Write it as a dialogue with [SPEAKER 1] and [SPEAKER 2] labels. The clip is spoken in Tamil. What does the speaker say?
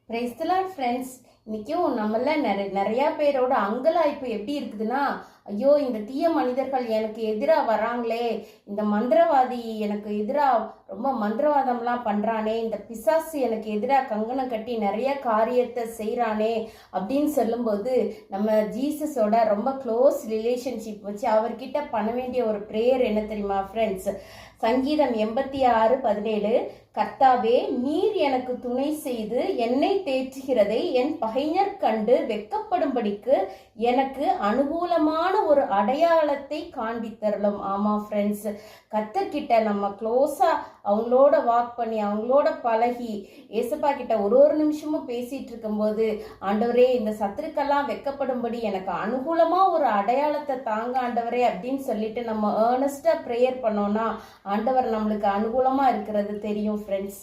[SPEAKER 1] Praise the Lord friends. இன்னைக்கும் நம்மள நிறைய பேரோட அங்கலாய்ப்பு எப்படி இருக்குதுன்னா, ஐயோ இந்த தீய மனிதர்கள் எனக்கு எதிராக வராங்களே, இந்த மந்திரவாதி எனக்கு எதிராக ரொம்ப மந்திரவாதம்லாம் பண்ணுறானே, இந்த பிசாசு எனக்கு எதிராக கங்கணம் கட்டி நிறைய காரியத்தை செய்கிறானே அப்படின்னு சொல்லும்போது, நம்ம ஜீசஸோட ரொம்ப க்ளோஸ் ரிலேஷன்ஷிப் வச்சு அவர்கிட்ட பண்ண வேண்டிய ஒரு ப்ரேயர் என்ன தெரியுமா ஃப்ரெண்ட்ஸ்? சங்கீதம் 86:17, கர்த்தாவே நீர் எனக்கு துணை செய்து என்னை தேற்றுகிறதை என் பகைஞர் கண்டு வெட்கப்படும்படிக்கு எனக்கு அனுகூலமான ஒரு அடையாளத்தை காண்பித்தரலும். ஆமா ஃப்ரெண்ட்ஸ், கர்த்தர்கிட்ட நம்ம க்ளோஸா அவங்களோட வாக் பண்ணி அவங்களோட பழகி ஏசப்பா கிட்ட ஒரு நிமிஷமும் பேசிட்டு இருக்கும்போது, ஆண்டவரே இந்த சத்துருக்கெல்லாம் வெட்கப்படும்படி எனக்கு அனுகூலமா ஒரு அடையாளத்தை தாங்க ஆண்டவரே அப்படின்னு சொல்லிட்டு நம்ம ஏர்னஸ்டா ப்ரேயர் பண்ணோம்னா ஆண்டவர் நம்மளுக்கு அனுகூலமா இருக்கிறது தெரியும் ஃப்ரெண்ட்ஸ்.